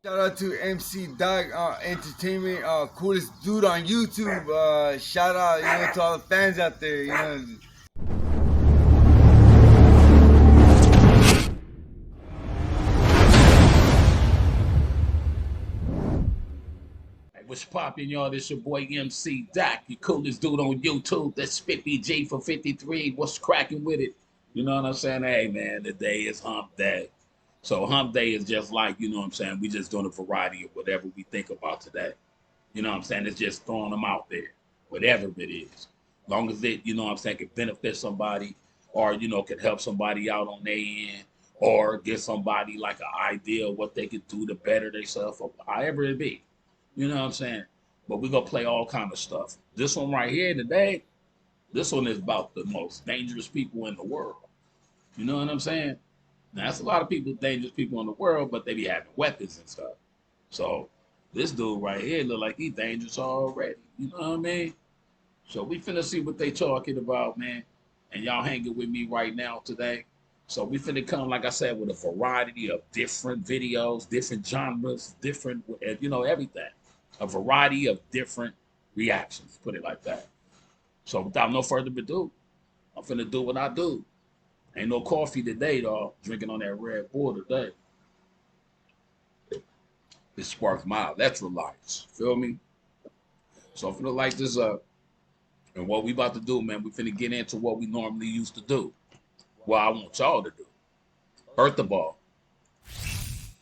Shout out to MC Dog Entertainment, coolest dude on YouTube. Shout out, to all the fans out there, What's poppin', y'all? This your boy MC Doc, your coolest dude on YouTube. That's 50G for 53. What's cracking with it? You know what I'm saying? Hey, man, today is hump day. So hump day is just like, you know what I'm saying, we just doing a variety of whatever we think about today. You know what I'm saying? It's just throwing them out there, whatever it is. As long as it, you know what I'm saying, can benefit somebody or, can help somebody out on their end or give somebody like an idea of what they could do to better themselves or however it be. You know what I'm saying? But we're going to play all kind of stuff. This one right here today, this one is about the most dangerous people in the world. You know what I'm saying? Now, that's a lot of people, dangerous people in the world, but they be having weapons and stuff. So this dude right here look like he dangerous already. You know what I mean? So we finna see what they talking about, man. And y'all hanging with me right now today. So we finna come, like I said, with a variety of different videos, different genres, different, everything. A variety of different reactions, put it like that. So without no further ado, I'm finna do what I do. Ain't no coffee today, dog. Drinking on that Red Bull today. It sparks my electrolytes. Feel me? So I'm finna light this up. And what we about to do, man, we finna get into what we normally used to do. What I want y'all to do. First of all,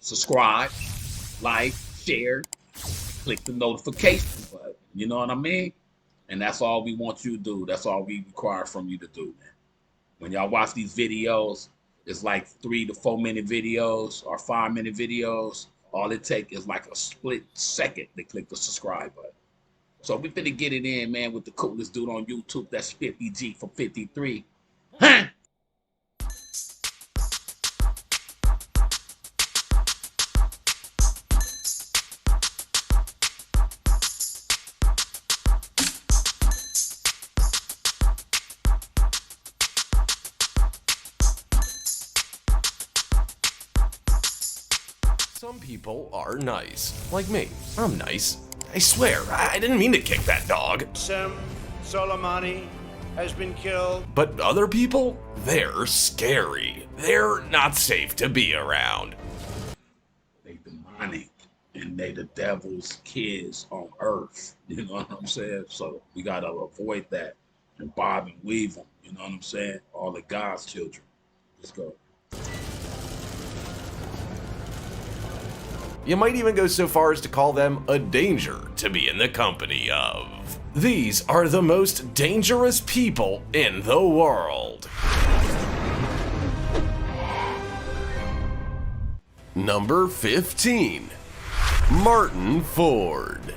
subscribe, like, share, click the notification button. You know what I mean? And that's all we want you to do. That's all we require from you to do, man. When y'all watch these videos, it's like 3 to 4 minute videos or 5-minute videos. All it takes is like a split second to click the subscribe button. So we finna get it in, man, with the coolest dude on YouTube. That's 50G for 53. Huh? Some people are nice. Like me. I'm nice. I swear, I didn't mean to kick that dog. Sam Soleimani has been killed. But other people? They're scary. They're not safe to be around. They demonic and they the devil's kids on earth. You know what I'm saying? So we gotta avoid that and bob and weave them. You know what I'm saying? All the God's children. Let's go. You might even go so far as to call them a danger to be in the company of. These are the most dangerous people in the world. Number 15. Martin Ford.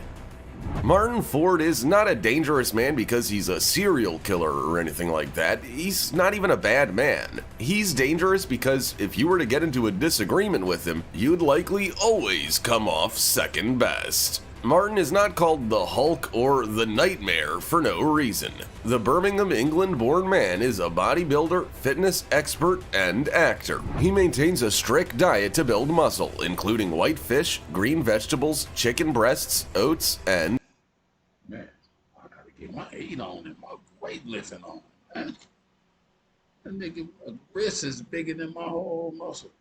Martin Ford is not a dangerous man because he's a serial killer or anything like that. He's not even a bad man. He's dangerous because if you were to get into a disagreement with him, you'd likely always come off second best. Martin is not called the Hulk or the Nightmare for no reason. The Birmingham, England-born man is a bodybuilder, fitness expert, and actor. He maintains a strict diet to build muscle, including white fish, green vegetables, chicken breasts, oats, and... Man, I gotta get my 8 on and my weightlifting on, man. That nigga wrist is bigger than my whole muscle.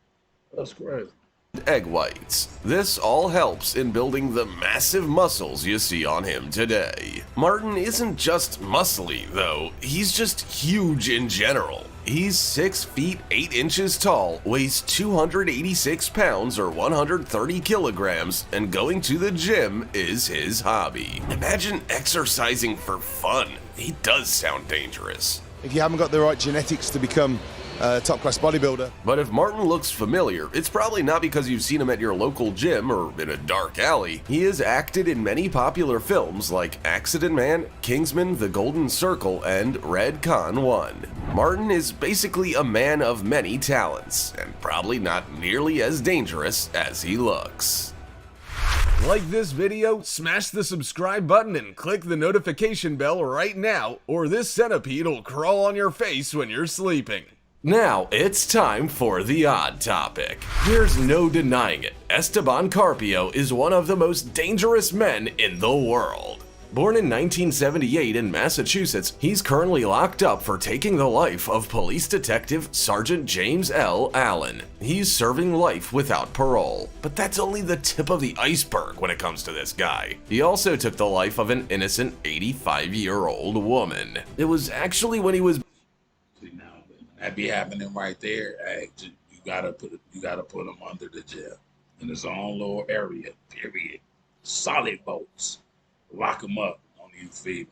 That's crazy. Egg whites. This all helps in building the massive muscles you see on him today. Martin isn't just muscly though, he's just huge in general. He's 6 feet 8 inches tall, weighs 286 pounds or 130 kilograms, and going to the gym is his hobby. Imagine exercising for fun. He does sound dangerous. If you haven't got the right genetics to become a top-class bodybuilder. But if Martin looks familiar, it's probably not because you've seen him at your local gym or in a dark alley. He has acted in many popular films like Accident Man, Kingsman, The Golden Circle, and Red Con 1. Martin is basically a man of many talents, and probably not nearly as dangerous as he looks. Like this video, smash the subscribe button and click the notification bell right now, or this centipede will crawl on your face when you're sleeping. Now it's time for the odd topic. There's no denying it, Esteban Carpio is one of the most dangerous men in the world. Born in 1978 in Massachusetts, he's currently locked up for taking the life of police detective Sergeant James L. Allen. He's serving life without parole. But that's only the tip of the iceberg when it comes to this guy. He also took the life of an innocent 85-year-old woman. It was actually when he was... See, now that be happening right there. Hey, you gotta put him under the jail in his own little area. Period. Solid votes. Lock him up. Don't even feed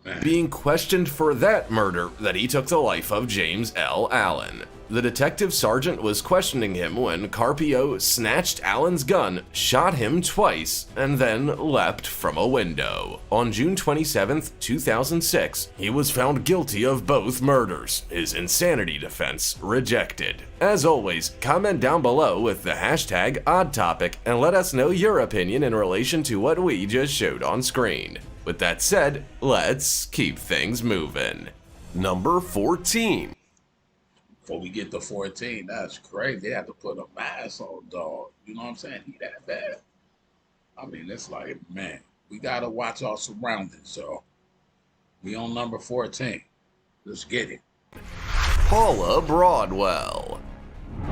him. Being questioned for that murder that he took the life of James L. Allen. The detective sergeant was questioning him when Carpio snatched Allen's gun, shot him twice, and then leapt from a window. On June 27, 2006, he was found guilty of both murders. His insanity defense rejected. As always, comment down below with the hashtag #OddTopic and let us know your opinion in relation to what we just showed on screen. With that said, let's keep things moving. Number 14. Before we get to 14, that's crazy. They have to put a mask on, dog. You know what I'm saying? He that bad. I mean, it's like, man, we got to watch our surroundings, so we on number 14. Let's get it. Paula Broadwell.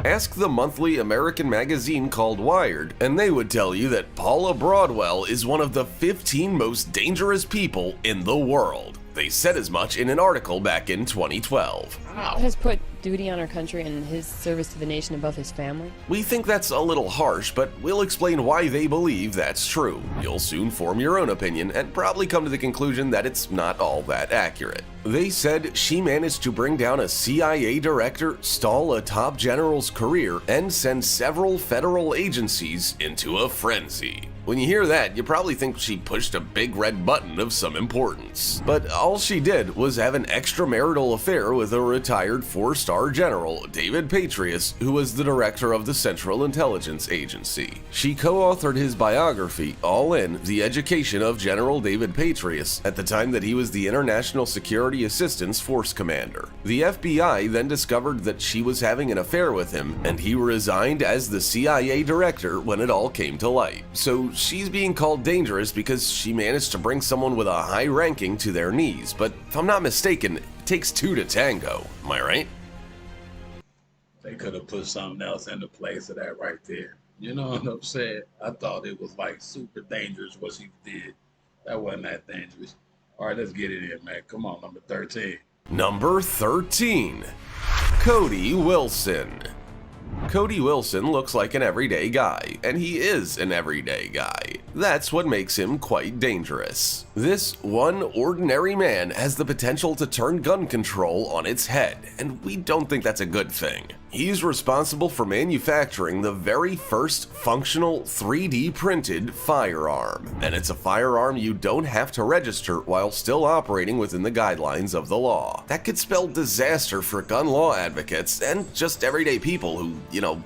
Ask the monthly American magazine called WIRED, and they would tell you that Paula Broadwell is one of the 15 most dangerous people in the world. They said as much in an article back in 2012. Wow. Has put duty on our country and his service to the nation above his family? We think that's a little harsh, but we'll explain why they believe that's true. You'll soon form your own opinion and probably come to the conclusion that it's not all that accurate. They said she managed to bring down a CIA director, stall a top general's career, and send several federal agencies into a frenzy. When you hear that, you probably think she pushed a big red button of some importance. But all she did was have an extramarital affair with a retired 4-star general, David Petraeus, who was the director of the Central Intelligence Agency. She co-authored his biography, All In, The Education of General David Petraeus, at the time that he was the International Security Assistance Force Commander. The FBI then discovered that she was having an affair with him, and he resigned as the CIA director when it all came to light. So she's being called dangerous because she managed to bring someone with a high ranking to their knees, but if I'm not mistaken, it takes two to tango, am I right? They could have put something else in the place of that right there. You know what I'm saying? I thought it was like super dangerous what she did. That wasn't that dangerous. All right, let's get it in, man. Come on, number 13. Number 13. Cody Wilson. Cody Wilson looks like an everyday guy, and he is an everyday guy. That's what makes him quite dangerous. This one ordinary man has the potential to turn gun control on its head, and we don't think that's a good thing. He's responsible for manufacturing the very first functional 3D printed firearm, and it's a firearm you don't have to register while still operating within the guidelines of the law. That could spell disaster for gun law advocates and just everyday people who,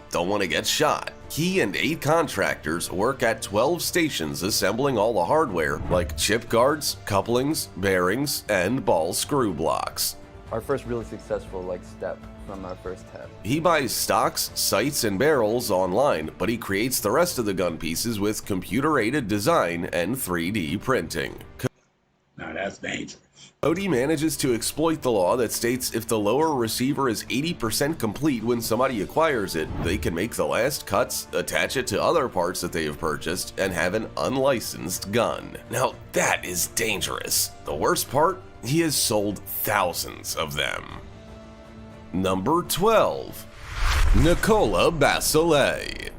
don't want to get shot. He and 8 contractors work at 12 stations assembling all the hardware like chip guards, couplings, bearings, and ball screw blocks. Our first really successful step from our first test. He buys stocks, sights, and barrels online, but he creates the rest of the gun pieces with computer-aided design and 3D printing. Now that's dangerous. Cody manages to exploit the law that states if the lower receiver is 80% complete when somebody acquires it, they can make the last cuts, attach it to other parts that they have purchased, and have an unlicensed gun. Now that is dangerous. The worst part? He has sold thousands of them. Number 12. Nikola Basilet.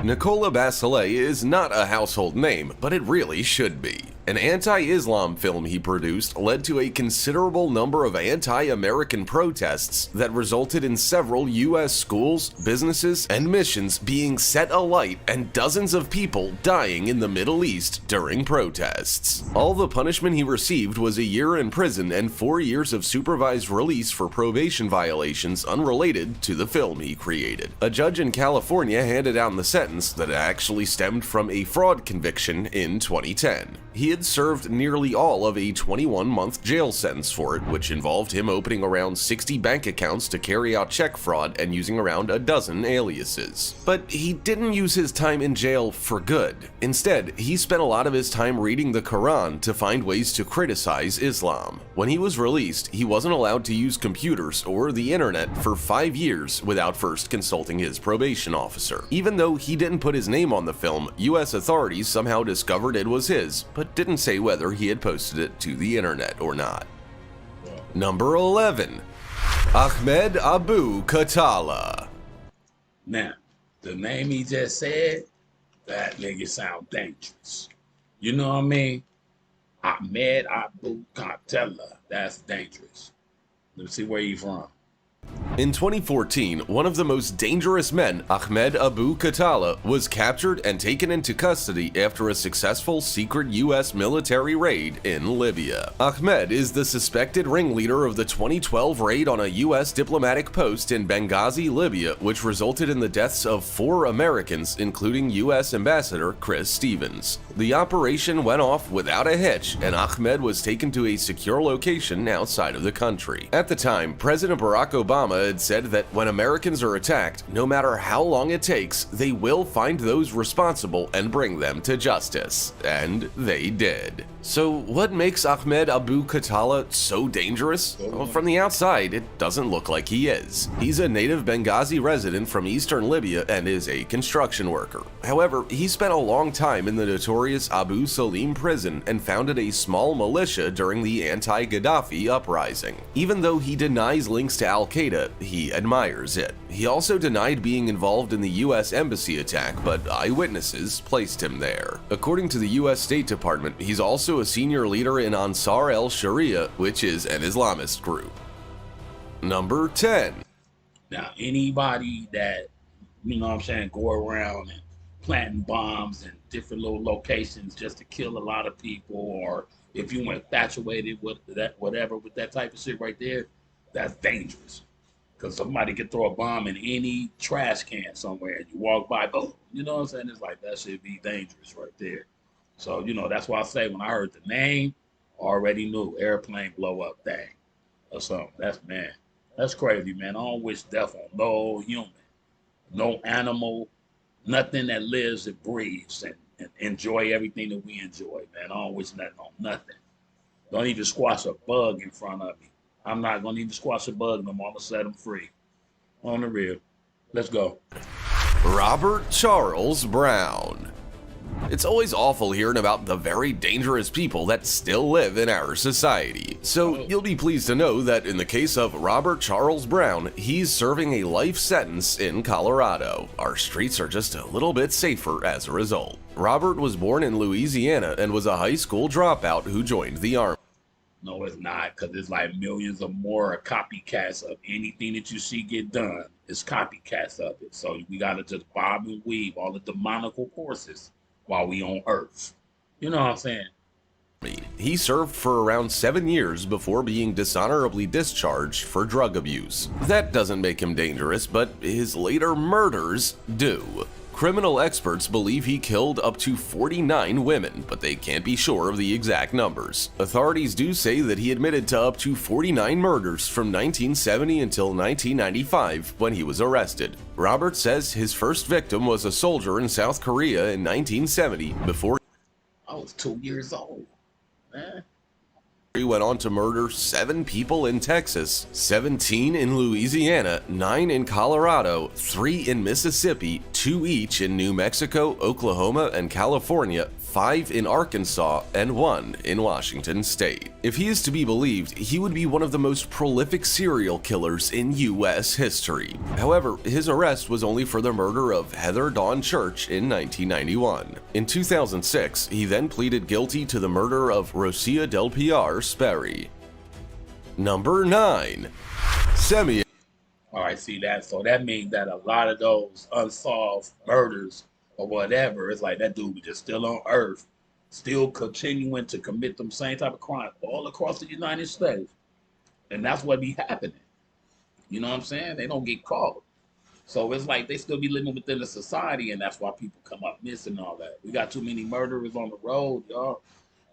Nikola Basilet is not a household name, but it really should be. An anti-Islam film he produced led to a considerable number of anti-American protests that resulted in several U.S. schools, businesses, and missions being set alight and dozens of people dying in the Middle East during protests. All the punishment he received was a year in prison and 4 years of supervised release for probation violations unrelated to the film he created. A judge in California handed down the sentence that actually stemmed from a fraud conviction in 2010. He had served nearly all of a 21-month jail sentence for it, which involved him opening around 60 bank accounts to carry out check fraud and using around a dozen aliases. But he didn't use his time in jail for good. Instead, he spent a lot of his time reading the Quran to find ways to criticize Islam. When he was released, he wasn't allowed to use computers or the internet for 5 years without first consulting his probation officer. Even though he didn't put his name on the film, US authorities somehow discovered it was his, but didn't say whether he had posted it to the internet or not. Number 11. Ahmed Abu Khattala. Now, the name he just said, that nigga sound dangerous. You know what I mean? Ahmed Abu Khattala. That's dangerous. Let me see where you from. In 2014, one of the most dangerous men, Ahmed Abu Khattala, was captured and taken into custody after a successful secret US military raid in Libya. Ahmed is the suspected ringleader of the 2012 raid on a US diplomatic post in Benghazi, Libya, which resulted in the deaths of 4 Americans, including US Ambassador Chris Stevens. The operation went off without a hitch, and Ahmed was taken to a secure location outside of the country. At the time, President Barack Obama had said that when Americans are attacked, no matter how long it takes, they will find those responsible and bring them to justice. And they did. So what makes Ahmed Abu Khattala so dangerous? Well, from the outside, it doesn't look like he is. He's a native Benghazi resident from eastern Libya and is a construction worker. However, he spent a long time in the notorious Abu Salim prison and founded a small militia during the anti-Gaddafi uprising. Even though he denies links to Al-Qaeda, he admires it. He also denied being involved in the US embassy attack, but eyewitnesses placed him there. According to the US State Department, he's also a senior leader in Ansar al-Sharia, which is an Islamist group. Number 10. Now, anybody that, you know what I'm saying, go around and planting bombs in different little locations just to kill a lot of people, or if you were infatuated with that, whatever, with that type of shit right there, that's dangerous. Because somebody could throw a bomb in any trash can somewhere and you walk by, boom. You know what I'm saying? It's like, that should be dangerous right there. So, you know, that's why I say when I heard the name, I already knew airplane blow up thing or something. That's crazy, man. I don't wish death on no human, no animal, nothing that lives and breathes and enjoy everything that we enjoy, man. I don't wish that on nothing. Don't even squash a bug in front of me. I'm not going to even squash a bug no more. I'm going to set them free. On the real. Let's go. Robert Charles Brown. It's always awful hearing about the very dangerous people that still live in our society. So you'll be pleased to know that in the case of Robert Charles Brown, he's serving a life sentence in Colorado. Our streets are just a little bit safer as a result. Robert was born in Louisiana and was a high school dropout who joined the Army. No, it's not, because it's like millions or more copycats of anything that you see get done. It's copycats of it. So we got to just bob and weave all the demonical courses while we on Earth. You know what I'm saying? He served for around 7 years before being dishonorably discharged for drug abuse. That doesn't make him dangerous, but his later murders do. Criminal experts believe he killed up to 49 women, but they can't be sure of the exact numbers. Authorities do say that he admitted to up to 49 murders from 1970 until 1995 when he was arrested. Robert says his first victim was a soldier in South Korea in 1970 before I was 2 years old, man. He went on to murder 7 people in Texas, 17 in Louisiana, 9 in Colorado, 3 in Mississippi, 2 each in New Mexico, Oklahoma, and California, 5 in Arkansas, and 1 in Washington State. If he is to be believed, he would be one of the most prolific serial killers in US history. However, his arrest was only for the murder of Heather Dawn Church in 1991. In 2006, he then pleaded guilty to the murder of Rosia Del Piar Sperry. Number 9. All right, see that? So that means that a lot of those unsolved murders or whatever, it's like that dude was just still on Earth, still continuing to commit them same type of crimes all across the United States. And that's what be happening. You know what I'm saying? They don't get caught. So it's like they still be living within the society, and that's why people come up missing and all that. We got too many murderers on the road, y'all.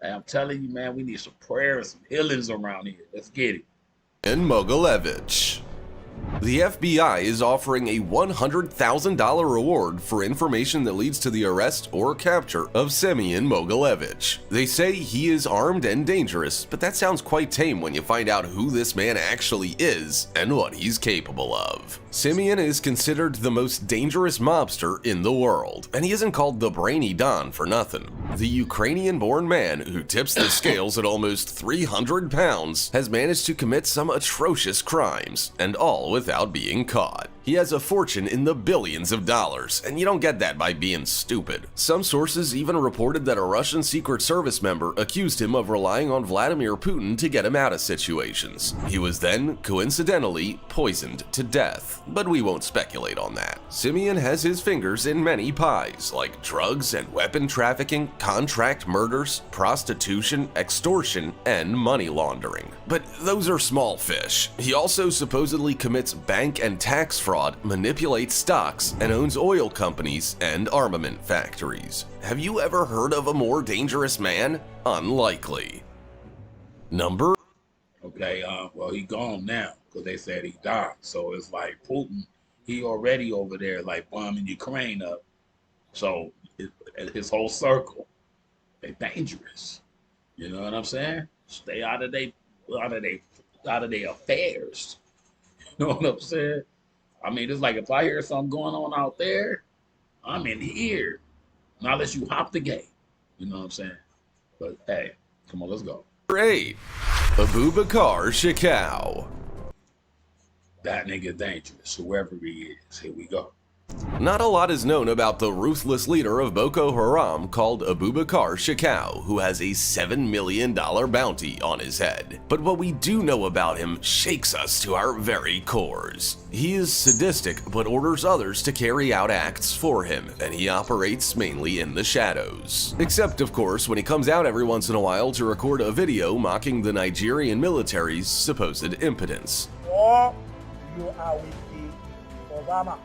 Hey, I'm telling you, man, we need some prayers, some healings around here. Let's get it. And Mogilevich. The FBI is offering a $100,000 reward for information that leads to the arrest or capture of Semyon Mogilevich. They say he is armed and dangerous, but that sounds quite tame when you find out who this man actually is and what he's capable of. Semyon is considered the most dangerous mobster in the world, and he isn't called the Brainy Don for nothing. The Ukrainian-born man who tips the scales at almost 300 pounds has managed to commit some atrocious crimes, and all without being caught. He has a fortune in the billions of dollars, and you don't get that by being stupid. Some sources even reported that a Russian Secret Service member accused him of relying on Vladimir Putin to get him out of situations. He was then, coincidentally, poisoned to death, but we won't speculate on that. Semyon has his fingers in many pies, like drugs and weapon trafficking, contract murders, prostitution, extortion, and money laundering. But those are small fish. He also supposedly commits bank and tax fraud, manipulates stocks, and owns oil companies and armament factories. Have you ever heard of a more dangerous man? Unlikely. Number. Okay, well, he gone now because they said he died. So it's like Putin, he already over there like bombing Ukraine up. So his whole circle, they dangerous. You know what I'm saying? Stay out of their affairs. You know what I'm saying? I mean, it's like if I hear something going on out there, I'm in here. Not unless you hop the gate. You know what I'm saying? But hey, come on, let's go. 8. Abubakar Shekau. That nigga dangerous, whoever he is. Here we go. Not a lot is known about the ruthless leader of Boko Haram called Abubakar Shekau, who has a $7 million bounty on his head. But what we do know about him shakes us to our very cores. He is sadistic, but orders others to carry out acts for him, and he operates mainly in the shadows. Except, of course, when he comes out every once in a while to record a video mocking the Nigerian military's supposed impotence. Or you are with the Obama.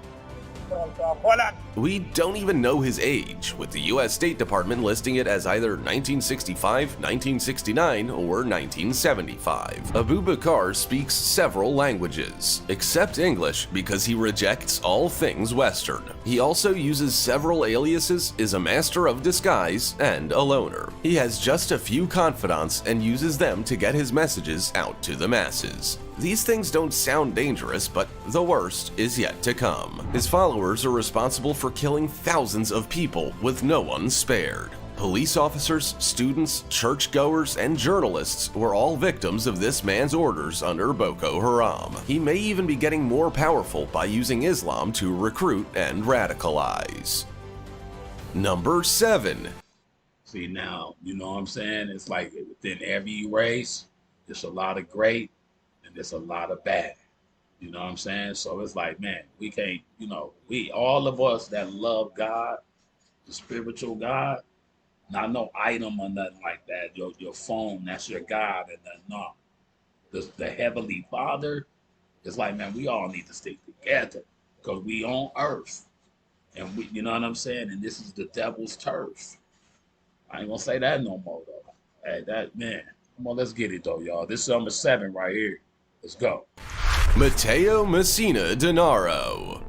We don't even know his age, with the US State Department listing it as either 1965, 1969, or 1975. Abubakar speaks several languages, except English because he rejects all things Western. He also uses several aliases, is a master of disguise, and a loner. He has just a few confidants and uses them to get his messages out to the masses. These things don't sound dangerous, but the worst is yet to come. His followers are responsible for killing thousands of people with no one spared. Police officers, students, churchgoers, and journalists were all victims of this man's orders under Boko Haram. He may even be getting more powerful by using Islam to recruit and radicalize. Number 7. See now, you know what I'm saying? It's like within every race, there's a lot of great and there's a lot of bad. You know what I'm saying? So it's like, man, we can't, you know, we, all of us that love God, the spiritual God, not no item or nothing like that. Your phone, that's your God and nothing. No. The Heavenly Father, it's like, man, we all need to stick together because we on earth. And we, you know what I'm saying? And this is the devil's turf. I ain't gonna say that no more though. Hey, that, man, come on, let's get it though, y'all. This is number 7 right here. Let's go. Matteo Messina Dinaro.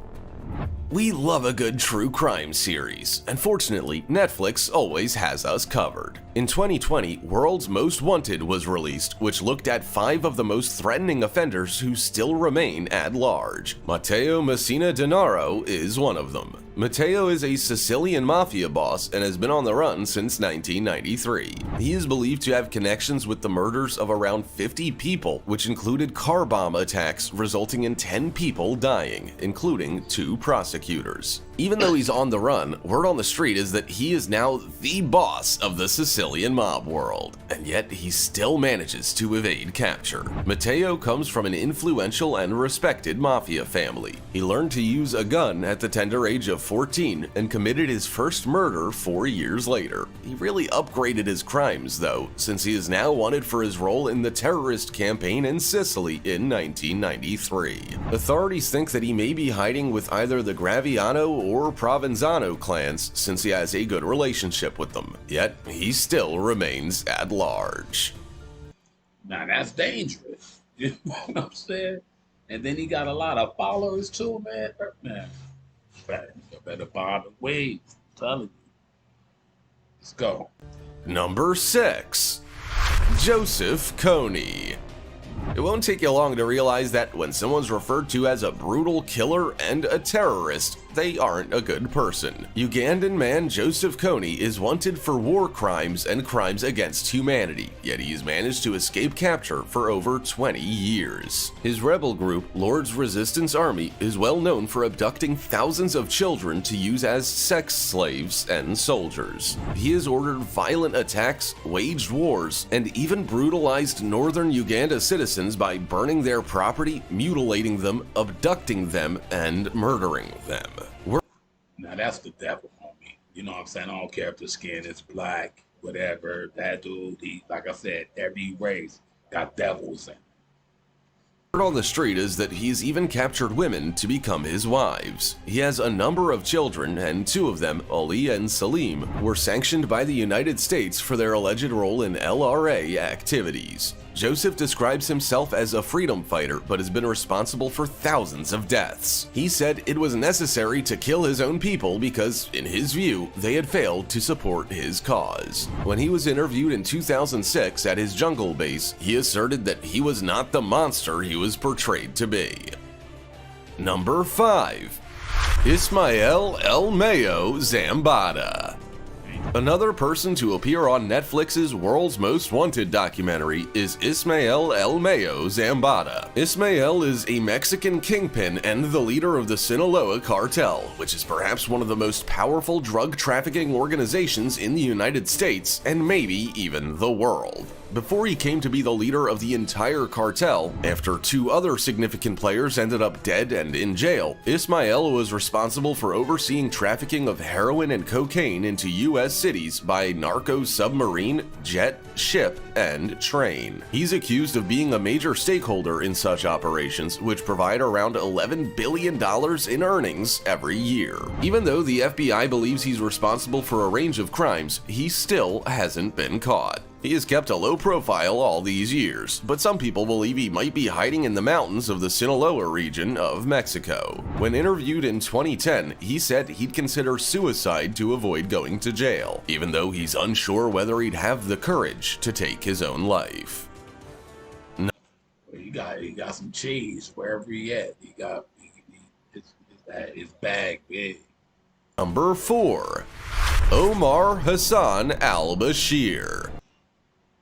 We love a good true crime series, and fortunately, Netflix always has us covered. In 2020, World's Most Wanted was released, which looked at 5 of the most threatening offenders who still remain at large. Matteo Messina Dinaro is one of them. Matteo is a Sicilian mafia boss and has been on the run since 1993. He is believed to have connections with the murders of around 50 people, which included car bomb attacks resulting in 10 people dying, including 2 prosecutors. Even though he's on the run, word on the street is that he is now the boss of the Sicilian mob world, and yet he still manages to evade capture. Matteo comes from an influential and respected mafia family. He learned to use a gun at the tender age of 14 and committed his first murder 4 years later. He really upgraded his crimes, though, since he is now wanted for his role in the terrorist campaign in Sicily in 1993. Authorities think that he may be hiding with either the Graviano or Provenzano clans, since he has a good relationship with them, yet he still remains at large. Now that's dangerous. You know what I'm saying? And then he got a lot of followers too, man. Man, you better bomb and wait. I'm telling you. Let's go. Number 6. Joseph Coney. It won't take you long to realize that when someone's referred to as a brutal killer and a terrorist, they aren't a good person. Ugandan man Joseph Coney is wanted for war crimes and crimes against humanity, yet he has managed to escape capture for over 20 years. His rebel group, Lord's Resistance Army, is well known for abducting thousands of children to use as sex slaves and soldiers. He has ordered violent attacks, waged wars, and even brutalized northern Uganda citizens by burning their property, mutilating them, abducting them, and murdering them. Now that's the devil, homie. You know what I'm saying? I don't care if the skin is black, whatever. That dude, he, like I said, every race got devils in it. Word on the street is that he's even captured women to become his wives. He has a number of children, and 2 of them, Ali and Salim, were sanctioned by the United States for their alleged role in LRA activities. Joseph describes himself as a freedom fighter, but has been responsible for thousands of deaths. He said it was necessary to kill his own people because, in his view, they had failed to support his cause. When he was interviewed in 2006 at his jungle base, he asserted that he was not the monster he was portrayed to be. Number 5. Ismail El Mayo Zambada. Another person to appear on Netflix's World's Most Wanted documentary is Ismail El Mayo Zambada. Ismail is a Mexican kingpin and the leader of the Sinaloa cartel, which is perhaps one of the most powerful drug trafficking organizations in the United States and maybe even the world. Before he came to be the leader of the entire cartel, after 2 other significant players ended up dead and in jail, Ismail was responsible for overseeing trafficking of heroin and cocaine into U.S. cities by narco submarine, jet, ship, and train. He's accused of being a major stakeholder in such operations, which provide around $11 billion in earnings every year. Even though the FBI believes he's responsible for a range of crimes, he still hasn't been caught. He has kept a low profile all these years, but some people believe he might be hiding in the mountains of the Sinaloa region of Mexico. When interviewed in 2010, he said he'd consider suicide to avoid going to jail, even though he's unsure whether he'd have the courage to take his own life. He got some cheese wherever he at. He got his bag big. Number 4. Omar Hassan Al-Bashir.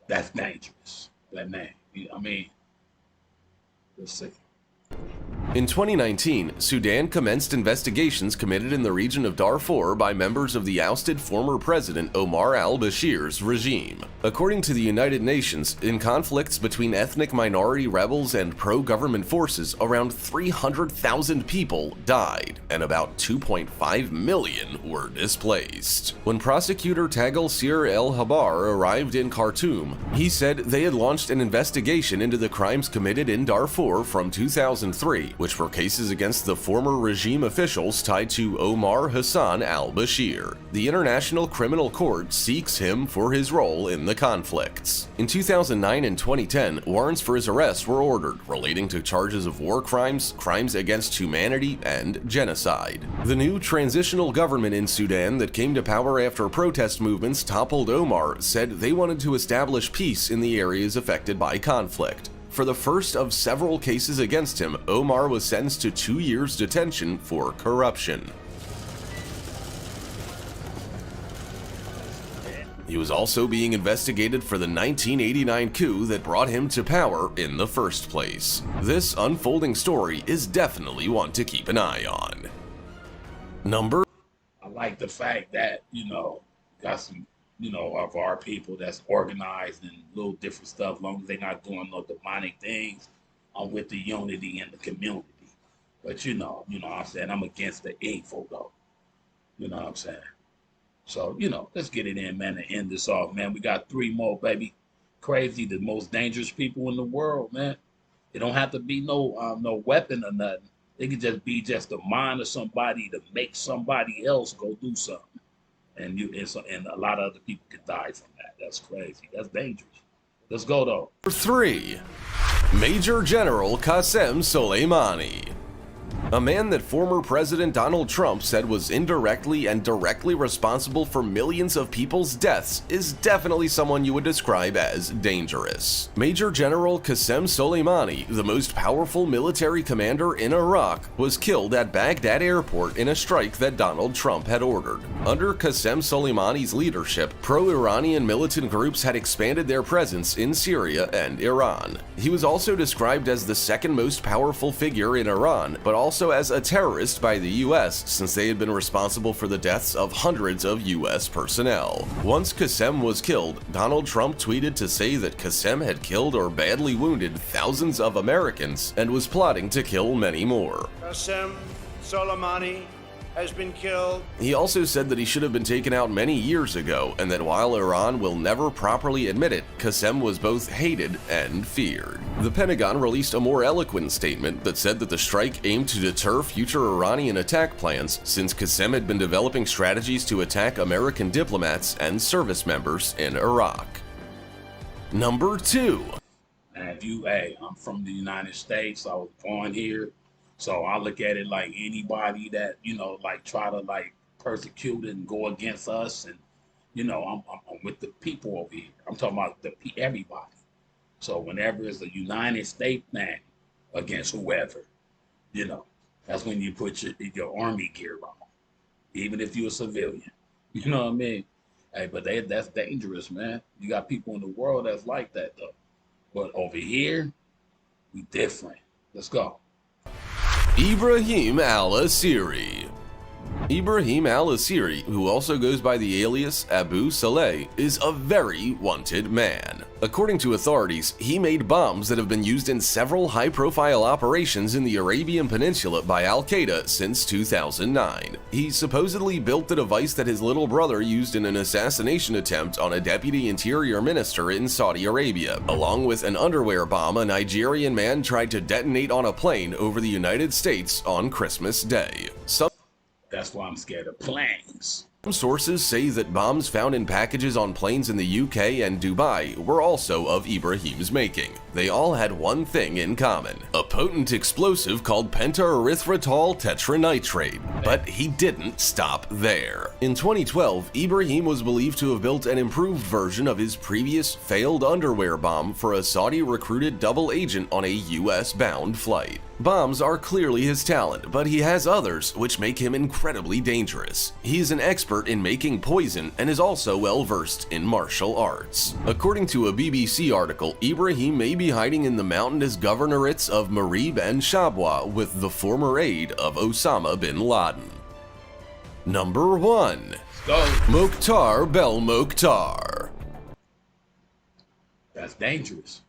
That's dangerous. That name. I mean, let's see. In 2019, Sudan commenced investigations committed in the region of Darfur by members of the ousted former president Omar al-Bashir's regime. According to the United Nations, in conflicts between ethnic minority rebels and pro-government forces, around 300,000 people died, and about 2.5 million were displaced. When prosecutor Tagal Sir El-Habar arrived in Khartoum, he said they had launched an investigation into the crimes committed in Darfur from 2003, which were cases against the former regime officials tied to Omar Hassan al-Bashir. The International Criminal Court seeks him for his role in the conflicts. In 2009 and 2010, warrants for his arrest were ordered, relating to charges of war crimes, crimes against humanity, and genocide. The new transitional government in Sudan that came to power after protest movements toppled Omar said they wanted to establish peace in the areas affected by conflict. For the first of several cases against him, Omar was sentenced to 2 years detention for corruption. He was also being investigated for the 1989 coup that brought him to power in the first place. This unfolding story is definitely one to keep an eye on. I like the fact that, got some, of our people that's organized and little different stuff, as long as they're not doing no demonic things, I'm with the unity in the community. But I'm saying I'm against the evil though. You know what I'm saying? So, you know, let's get it in, man, and end this off, man. We got 3 more, baby. Crazy, the most dangerous people in the world, man. It don't have to be no weapon or nothing. It could just be just the mind of somebody to make somebody else go do something. And a lot of other people could die from that. That's crazy. That's dangerous. Let's go, though. 3. Major General Qasem Soleimani. A man that former President Donald Trump said was indirectly and directly responsible for millions of people's deaths is definitely someone you would describe as dangerous. Major General Qasem Soleimani, the most powerful military commander in Iraq, was killed at Baghdad airport in a strike that Donald Trump had ordered. Under Qasem Soleimani's leadership, pro-Iranian militant groups had expanded their presence in Syria and Iran. He was also described as the second most powerful figure in Iran, but also as a terrorist by the US, since they had been responsible for the deaths of hundreds of US personnel. Once Qasem was killed, Donald Trump tweeted to say that Qasem had killed or badly wounded thousands of Americans and was plotting to kill many more. Qasem Soleimani has been killed. He also said that he should have been taken out many years ago, and that while Iran will never properly admit it, Qasem was both hated and feared. The Pentagon released a more eloquent statement that said that the strike aimed to deter future Iranian attack plans, since Qasem had been developing strategies to attack American diplomats and service members in Iraq. Number 2. And I'm from the United States. I was born here. So I look at it like anybody that, you know, like try to like persecute and go against us. And, you know, I'm with the people over here. I'm talking about everybody. So whenever it's a United States thing against whoever, you know, that's when you put your army gear on, even if you're a civilian. You know what I mean? Hey, but that's dangerous, man. You got people in the world that's like that, though. But over here, we different. Let's go. Ibrahim Al-Assiri. Ibrahim Al-Assiri, who also goes by the alias Abu Saleh, is a very wanted man. According to authorities, he made bombs that have been used in several high-profile operations in the Arabian Peninsula by Al-Qaeda since 2009. He supposedly built the device that his little brother used in an assassination attempt on a deputy interior minister in Saudi Arabia, along with an underwear bomb a Nigerian man tried to detonate on a plane over the United States on Christmas Day. That's why I'm scared of planes. Some sources say that bombs found in packages on planes in the UK and Dubai were also of Ibrahim's making. They all had one thing in common: a potent explosive called pentaerythritol tetranitrate. But he didn't stop there. In 2012, Ibrahim was believed to have built an improved version of his previous failed underwear bomb for a Saudi-recruited double agent on a US-bound flight. Bombs are clearly his talent, but he has others which make him incredibly dangerous. He is an expert in making poison and is also well versed in martial arts. According to a BBC article, Ibrahim may be hiding in the mountainous governorates of Marib and Shabwa with the former aide of Osama bin Laden. Number 1. Let's go. Mokhtar Mokhtar. That's dangerous.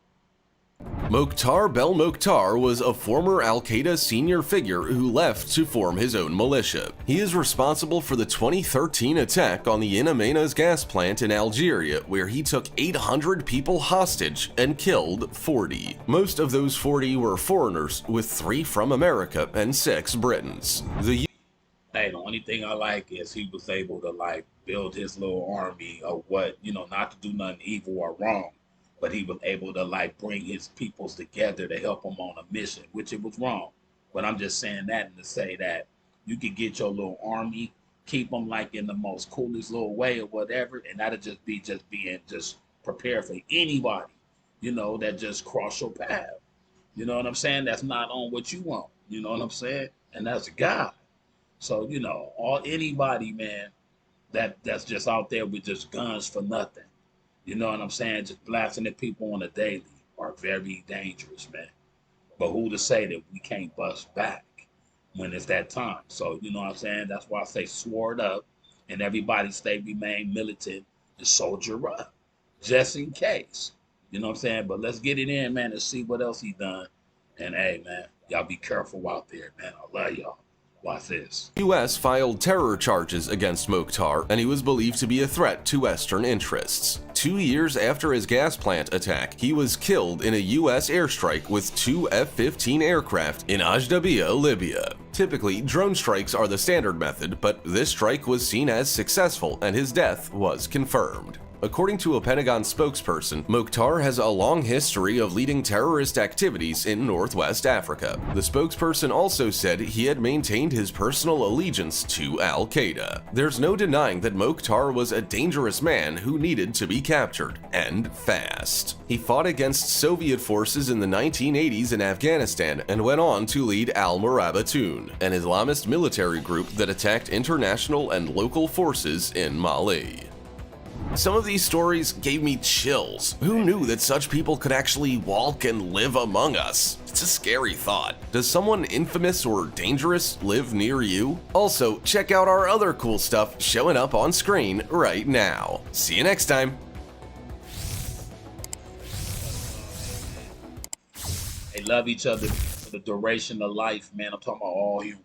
Mokhtar Mokhtar was a former Al-Qaeda senior figure who left to form his own militia. He is responsible for the 2013 attack on the In Amenas gas plant in Algeria, where he took 800 people hostage and killed 40. Most of those 40 were foreigners, with 3 from America and 6 Britons. The only thing I like is he was able to like build his little army of what, you know, not to do nothing evil or wrong. But he was able to like bring his peoples together to help him on a mission, which it was wrong. But I'm just saying that and to say that you could get your little army, keep them like in the most coolest little way or whatever, and that'll just be being prepared for anybody, you know, that just cross your path. You know what I'm saying? That's not on what you want. You know what I'm saying? And that's God. So, you know, anybody, man, that's just out there with just guns for nothing. You know what I'm saying? Just blasting at people on a daily are very dangerous, man. But who to say that we can't bust back when it's that time? So, you know what I'm saying? That's why I say sword up and everybody remain militant and soldier up, just in case. You know what I'm saying? But let's get it in, man, and see what else he done. And hey, man, y'all be careful out there, man. I love y'all. Watch this. The U.S. filed terror charges against Mokhtar, and he was believed to be a threat to Western interests. 2 years after his gas plant attack, he was killed in a U.S. airstrike with 2 F-15 aircraft in Ajdabiya, Libya. Typically, drone strikes are the standard method, but this strike was seen as successful, and his death was confirmed. According to a Pentagon spokesperson, Mokhtar has a long history of leading terrorist activities in Northwest Africa. The spokesperson also said he had maintained his personal allegiance to Al-Qaeda. There's no denying that Mokhtar was a dangerous man who needed to be captured, and fast. He fought against Soviet forces in the 1980s in Afghanistan and went on to lead Al-Murabitun, an Islamist military group that attacked international and local forces in Mali. Some of these stories gave me chills. Who knew that such people could actually walk and live among us? It's a scary thought. Does someone infamous or dangerous live near you? Also, check out our other cool stuff showing up on screen right now. See you next time. They love each other for the duration of life, man. I'm talking about all humans.